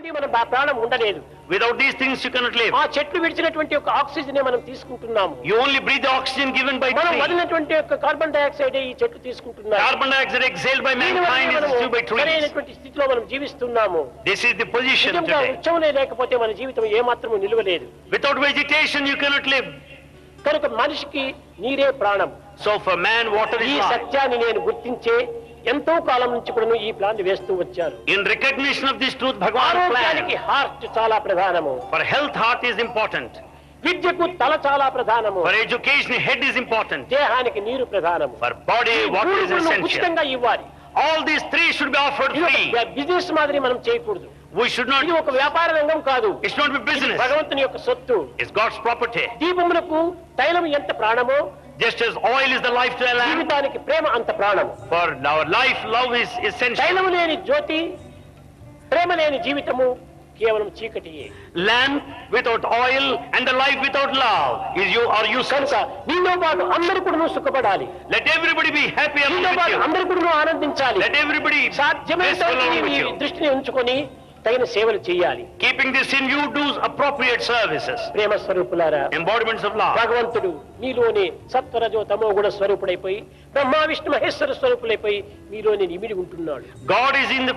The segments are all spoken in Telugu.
మన ప్రాణం ఉండలేదు. Without these things you cannot live. ఆ చెట్లు విడిచినటువంటి ఒక ఆక్సిజన్ మనం తీసుకుంటున్నాము. You only breathe the oxygen given by మనం trees. వదిలినటువంటి ఒక కార్బన్ డయాక్సైడ్ ఈ చెట్లు తీసుకుంటున్నాయి. Carbon dioxide exhaled by mankind is received by trees. సరైనటువంటి స్థితిలో మనం జీవిస్తున్నాము. This is the position నిజంగా today. వృక్షములే లేకపోతే మన జీవితం ఏమాత్రము నిలవలేదు. Without vegetation you cannot live. కనుక మనిషికి నీరే ప్రాణం. So for man water is ఈ life. సత్యాన్ని నేను గుర్తించే ఎంతో కాలం నుంచి కూడా ఈ ప్లాన్ వేస్తూ వచ్చారు. In recognition of this truth, Bhagavan ఆరోగ్యానికి planned. హార్ట్ చాలా ప్రధానము. For health, heart is important. విద్యకు తల చాలా ప్రధానము. For education, head is important. దేహానికి నీరు ప్రధానము. For body, water is essential. ఉచితంగా ఇవ్వాలి. All these three should be offered free. Business మాదిరి మనం చేయకూడదు. We should not. ఇది ఒక వ్యాపార రంగం కాదు. It's not a business. భగవంతుని యొక్క సొత్తు. It's God's property. దీపములకు తైలం ఎంత ప్రాణమో, Just as oil is the life to a lamp, జీవితానికి ప్రేమ అంత ప్రాణము. for our life, love is essential. తైలము లేని జ్యోతి, ప్రేమ లేని జీవితము కేవలం చీకటియే. Lamp without oil and the life without love is useless. కనుక నీలో పాటు అందరూ కూడా సుఖపడాలి. Let everybody be happy along నీలో with పాటు you. అందరూ కూడా ఆనందించాలి. Let everybody సాధ్యమైనంత bless along with నీ you. దృష్టిని ఉంచుకొని తగిన సేవలు చేయాలి. Keeping this in view, do appropriate services. ప్రేమ స్వరూపులారా, Embodiments of love. భగవంతుడు మీలోని సత్వరజో తమో గుణ స్వరూపుడైపోయి బ్రహ్మ విష్ణు మహేశ్వర స్వరూపులైపోయి మీలోని ఇమిడి ఉంటున్నాడు. God is in the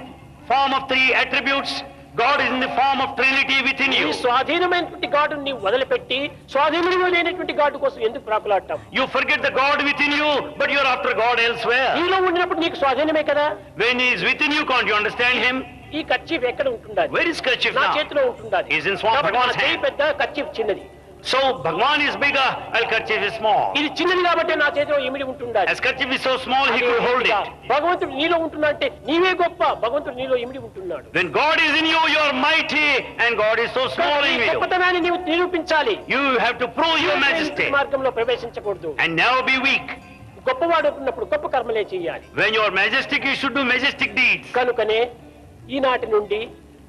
form of three attributes. God is in the form of Trinity within ఈ you. స్వాధీనమైనటువంటి గాడు నీ వదిలిపెట్టి స్వాధీనంలో లేనటువంటి గాడు కోసం ఎందుకు ప్రాకులాడటం? You forget the God within you, but you are after God elsewhere. నీలో ఉండినప్పుడు నీకు స్వాధీనమే కదా. When He is within you, can't you understand Him? ఈ కర్చీఫ్ ఎక్కడ ఉంటుండాలి? Where is kerchief నా now? చేతిలో ఉంటుండాలి. Is in Swami కాబట్టి నా Bhagwan's చేయి hand. పెద్ద, కర్చీఫ్ చిన్నది. So Bhagwan is bigger, and kerchief is small. ఇది చిన్నది కాబట్టి నా చేతిలో ఇమిడి ఉంటుండాలి. As kerchief is so small, He could hold it. భగవంతుడు నీలో ఉంటున్నా అంటే నీవే గొప్ప, భగవంతుడు నీలో ఇమిడి ఉంటున్నాడు. When God is in you, you are mighty, and God is so small ఈ in you. గొప్పతనాన్ని నీవు నిరూపించాలి. You have to prove your majesty, మార్గంలో ప్రవేశించకూడదు. and never be weak. గొప్పవాడు ఉన్నప్పుడు గొప్ప కర్మలే చేయాలి. When you are majestic, you should do majestic deeds. కనుకనే ఈనాటి నుండి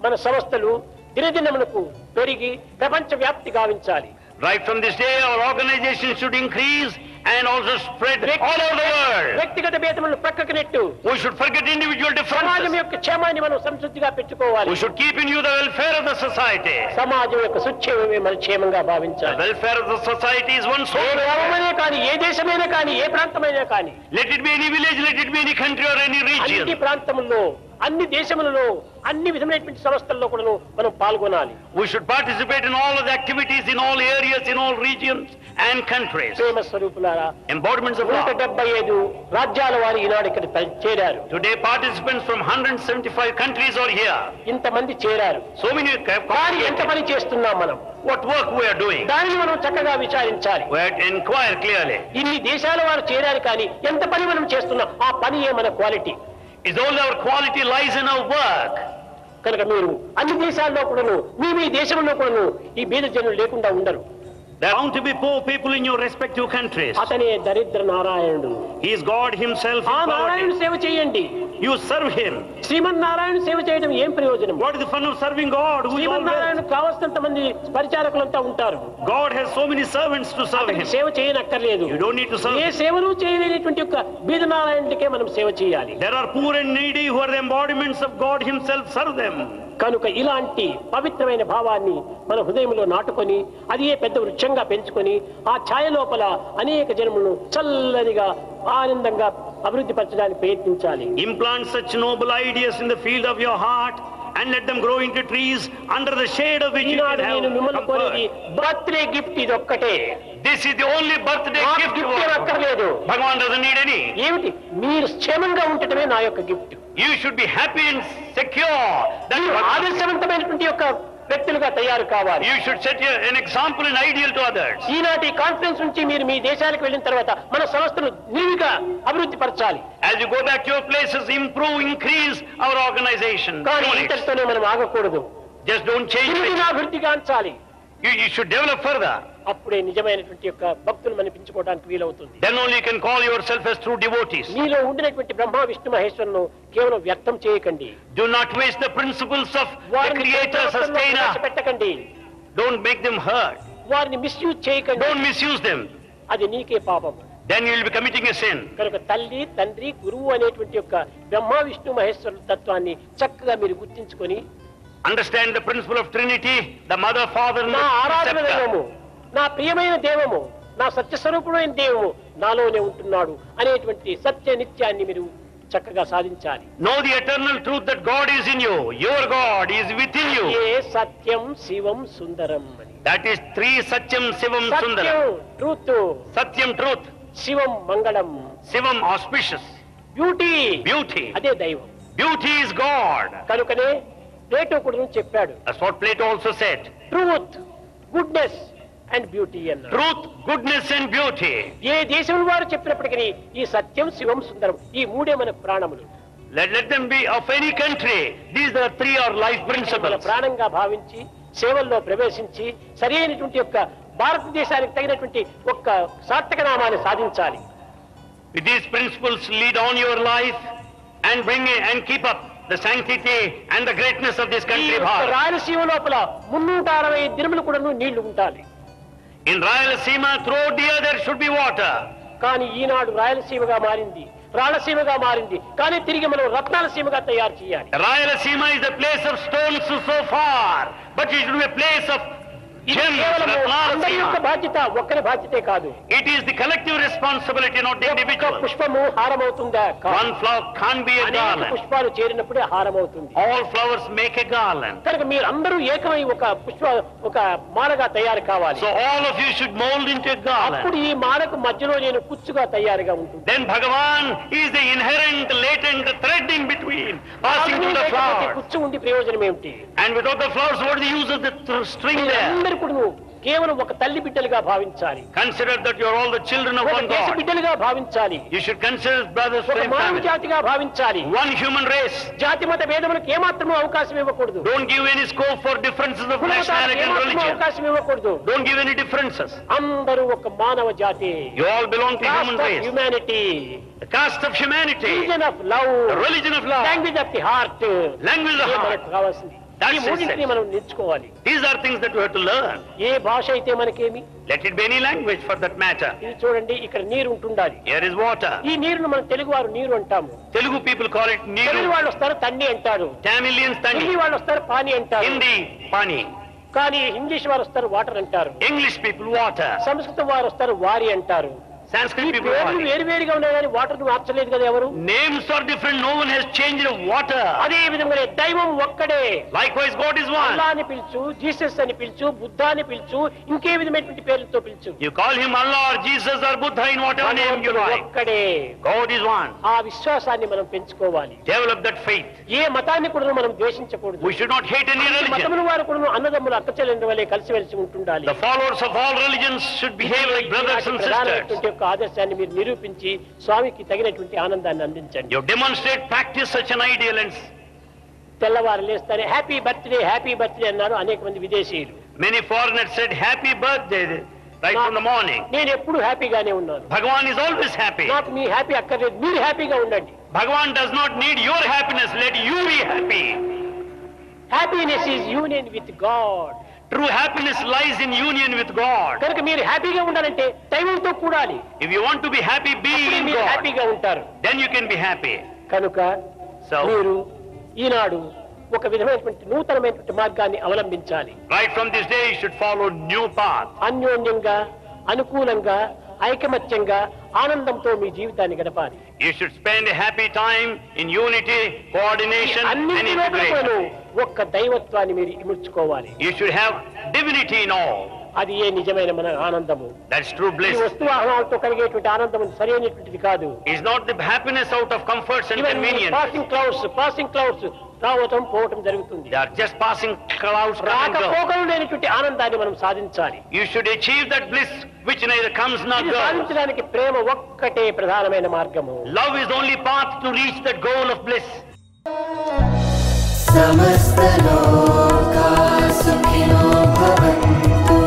మన సంస్థలు దినదినమునకు పెరిగి ప్రపంచ వ్యాప్తి గావించాలి. Right from this day, our organization should increase and also spread all over the world. వ్యక్తిగత భేదములను ప్రక్కకు net. We should forget individual సమాజం differences. యొక్క క్షేమాన్ని మనం సంతృప్తిగా పెట్టుకోవాలి. We should keep in view the welfare of the society. సమాజం యొక్క సుక్షేమమే మన క్షేమంగా The భావించాలి. welfare of the society is one A soul. గ్రామమైనా కానీ, ఏ దేశమైనా కానీ, ఏ ప్రాంతమైనా కానీ, Let it be any village, let it be any country or any అన్ని region. ప్రాంతముల్లో, అన్ని దేశములలో, అన్ని విధమైనటువంటి సంస్థల్లో కూడా మనం పాల్గొనాలి. We should participate in all of the activities in all areas, in all regions and countries. ప్రేమ స్వరూపులారా, Embodiments of love. 175 రాజ్యాల వారు ఈనాడు ఇక్కడ చేరారు. Today participants from 175 countries are here. ఇంతమంది చేరారు. So many కానీ ఎంత పని చేస్తున్నాం మనం? what work we are doing. దానిని మనం చక్కగా విచారించాలి. We have to inquire clearly. ఇన్ని దేశాల వారు చేరారు కానీ ఎంత పని మనం చేస్తున్నాం? ఆ పని ఏ మన quality? Is all our quality lies in our work. కనుక మీరు అన్ని దేశాల్లో కూడాను, మీ దేశంలో కూడాను ఈ బీద జనులు లేకుండా ఉండరు. There are bound to be poor people in your respective countries. అతనే దరిద్ర నారాయణుడు. He is God Himself in ఆ నారాయణుడు poverty. సేవ చేయండి. You serve Him. శ్రీమన్నారాయణ సేవ చేయడం ఏం ప్రయోజనం? What is the fun of serving God? Who is all Srimannarayana కావలసినంత మంది పరిచారకులంతా ఉంటారు. God has so many servants to serve అతనికి Him. సేవ చేయనక్కర్లేదు. You don't need to serve. ఏ సేవలు చేయలేనటువంటి యొక్క బీద నారాయణుడికే మనం సేవ చేయాలి. There are poor and needy who are the embodiments of God Himself. Serve them. కనుక ఇలాంటి పవిత్రమైన భావాన్ని మన హృదయంలో నాటుకొని అది పెద్ద వృక్షంగా పెంచుకొని ఆ ఛాయ లోపల అనేక జనములను చల్లనిగా ఆనందంగా అభివృద్ధి పరచడానికి ప్రయత్నించాలి. Implant such noble ideas in the field of your heart and let them grow into trees under the shade of which you Eenadu can నేను మిమ్మల్ని have కోరేది comfort. బర్త్డే గిఫ్ట్ ఇది ఒక్కటే. This is the only birthday gift. Gift అక్కర్లేదు. Bhagavan doesn't need any. ఏమిటి? మీరు క్షేమంగా ఉండటమే నా యొక్క gift. You should be happy and secure. That's మీరు what ఆదర్శవంతమైనటువంటి యొక్క వ్యక్తులుగా తయారు కావాలి. you should set an example and ideal to others. ఈనాటి కాన్ఫరెన్స్ నుంచి మీరు మీ దేశాలకు వెళ్ళిన తర్వాత మన సంస్థను నిలువుగా అభివృద్ధి పరచాలి. As you go back to your places, improve, increase our organization. కానీ units. ఇంతటితోనే మనం ఆగకూడదు. Just don't change it. అభివృద్ధి కాంచాలి. You should develop further. అప్పుడే నిజమైనటువంటి యొక్క భక్తులు మనం పెంచుకోవడానికి వీలవుతుంది. Then only you can call yourself as true devotees. మీలో ఉండినటువంటి బ్రహ్మ విష్ణు మహేశ్వరులను కేవలం వ్యర్థం చేయకండి. Do not waste the principles of the వారిని creator, ప్రవర్తనలో sustainer. పెట్టకండి. Don't make them hurt. వారిని మిస్యూజ్ చేయకండి. Don't misuse them. అది నీకే పాపం. Then you will be committing a sin. కనుక తల్లి, తండ్రి, గురువు అనేటువంటి యొక్క బ్రహ్మ విష్ణు మహేశ్వరుల తత్వాన్ని చక్కగా మీరు గుర్తించుకొని Understand the principle of Trinity, the Mother, Father, and నా the ఆరాధన Scepter. దైవము, నా ప్రియమైన దేవము, నా సత్యస్వరూపుడైన దేవము నాలోనే ఉంటున్నాడు అనేటువంటి సత్య నిత్యాన్ని మీరు చక్కగా సాధించాలి. Know the eternal truth that God is in you. Your God is within you. ఏ సత్యం శివం సుందరం అని. That is three Satyam, Shivam, Satyam Sundaram. Truth, Satyam, truth. శివం మంగళం, Shivam, auspicious. Beauty Beauty. అదే దైవం. Beauty is God. కనుకనే ప్లేటో కూడా చెప్పాడు, That's what Plato also said. Truth, goodness and beauty అన్నాడు. Truth, goodness, and beauty. ఏ దేశం వారు చెప్పినప్పటికీ ఈ సత్యం శివం సుందరం ఈ మూడే మన ప్రాణములు. Let them be of any country. These are three are life మన principles. ప్రాణంగా భావించి సేవల్లో ప్రవేశించి సరైనటువంటి యొక్క భారతదేశానికి తగినటువంటి ఒక్క సార్థక నామాన్ని సాధించాలి. With these principles, lead on your life and bring it and keep up the sanctity and the greatness of this ఈ country, యొక్క Bharat. రాయలసీమ లోపల 360 దినములు కూడా నీళ్లు ఉండాలి. In Rayalaseema, throughout the year, there should be water. కానీ ఈనాడు రాయలసీమగా మారింది, రాయలసీమగా మారింది, కానీ తిరిగి మనం రత్నాలసీమగా తయారు చేయాలి. Rayalaseema is a place of stones so far, but it should be a place of ఇది gems, కేవలం అందరి యొక్క Ratnalasema. బాధ్యత, ఒక్కరి బాధ్యతే కాదు. It is the collective responsibility, not the ఒక్క individual. పుష్పము హారమవుతుందా? కాదు. One flower can't be a అనేక garland. పుష్పాలు చేరినప్పుడే హారమవుతుంది. All flowers make a garland. కనుక మీరు అందరూ ఏకమై ఒక మాలగా తయారు కావాలి. So all of you should mold into a garland. అప్పుడు ఈ మాలకు మధ్యలో నేను కుచ్చుగా తయారుగా ఉంటుంది. Then Bhagavan is the inherent, latent thread in between, passing through the flowers. కుచ్చు ఉండి ప్రయోజనం ఏమిటి? And without the flowers, what is the use of the string there? అందరూ కూడా కేవలం ఒక తల్లి బిడ్డలుగా భావించాలి. Consider that you are all the children of ఒక one దేశ God. బిడ్డలుగా భావించాలి. You should consider brothers, ఒక same మానవ family. జాతిగా భావించాలి. One human race. జాతి మత భేదములకు ఏమాత్రమూ అవకాశం ఇవ్వకూడదు. Don't give any scope for differences of కులమతాలకు nationality and ఏమాత్రమూ religion. అవకాశం ఇవ్వకూడదు. Don't give any differences. అందరూ ఒక మానవ జాతి. You all belong to human race. Humanity, The caste of humanity. Religion of love, The religion of love. Language of the heart. Language of the heart. మనకు కావాల్సింది. That's ఈ మూడింటిని essential. మనం నేర్చుకోవాలి. These are things that we have to learn. ఏ భాష అయితే మనకేమి, Let it be any language for that matter. ఇది చూడండి, ఇక్కడ నీరు ఉంటుండాలి. Here is water. ఈ నీరును మన తెలుగు వారు నీరు అంటాము. Telugu people call it Telugu Niru. వాళ్ళు వస్తారు తండ్రి అంటారు. Tamilians Hindi Tani. వాళ్ళు వస్తారు పానీ అంటారు. Hindi Pani. కానీ ఇంగ్లీష్ వారు వస్తారు వాటర్ అంటారు. English people water. సంస్కృతం వారు వస్తారు వారి అంటారు. ఈ Sanskrit people పేర్లు water. వేరువేరుగా ఉన్నాయి కానీ వాటర్ మార్చలేదు కదా ఎవరు. Names are different. No one has changed water. అదే విధంగా దైవం ఒక్కడే. Likewise, God is one. అల్లా అని పిలుచు, జీసస్ అని పిలుచు, బుద్ధ అని పిలుచు, ఇంకే విధమైనటువంటి పేర్లతో పిలుచు. You call him Allah or Jesus or Buddha in whatever name you భగవంతుడు like. ఒక్కడే. God is one. ఆ విశ్వాసాన్ని మనం పెంచుకోవాలి. Develop that faith. ఏ మతాన్ని కూడా మనం ద్వేషించకూడదు. We should not hate any religion. మతముల వారు కూడా అన్నదమ్ములు అక్కచెల్లెండ్ల వలె కలిసిమెలిసి ఉంటుండాలి. The followers of all religions should behave like brothers and sisters. ప్రధానమైనటువంటి యొక్క ఆదర్శాన్ని మీరు నిరూపించి స్వామికి తగినటువంటి ఆనందాన్ని అందించండి. You demonstrate, practice such an ideal and తెల్లవారు లేస్తానే హ్యాపీ బర్త్డే అన్నారు అనేక మంది విదేశీయులు. many foreigners said happy birthday right from the morning. నేను ఎప్పుడు హ్యాపీగానే ఉన్నాను. Bhagavan is always happy. నాకు మీ హ్యాపీ అక్కర్లేదు, మీరు హ్యాపీగా ఉండండి. Bhagavan does not need your happiness. Let you be happy. Happiness is union with God. True happiness lies in union with God. కనుక మీరు హ్యాపీగా ఉండాలంటే దైవంతో కూడాలి. If you want to be happy, be అప్పుడే in మీరు God. హ్యాపీగా ఉంటారు. Then you can be happy. కనుక So, మీరు ఈనాడు ఒక విధమైనటువంటి నూతనమైనటువంటి మార్గాన్ని అవలంబించాలి. right from this day, you should follow new path. అన్యోన్యంగా, అనుకూలంగా, ఐకమత్యంగా, ఆనందంతో మీ జీవితాన్ని గడపాలి. You should spend a happy time in unity, coordination, and అన్నింటి లోపలను integration. ఒక్క దైవత్వాన్ని మీరు ఇముడ్చుకోవాలి. You should have divinity in all. అది ఏ నిజమైన మన ఆనందము. That's true ఈ bliss. వస్తు వాహనాలతో కలిగేటువంటి ఆనందం సరైనటువంటిది కాదు. It's not the happiness out of comforts and convenience. Passing clouds రావటం పోవటం జరుగుతుంది. They are just passing clouds come and go. రాకపోకలు లేనటువంటి ఆనందాన్ని మనం సాధించాలి. You should achieve that bliss which neither comes nor ఇది goes. సాధించడానికి ప్రేమ ఒక్కటే ప్రధానమైన మార్గము. Love is the only path to reach that goal of bliss. समस्त लोका सुखिनो भवन्तु,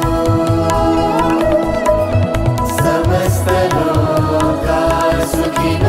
समस्त लोका सुखिनो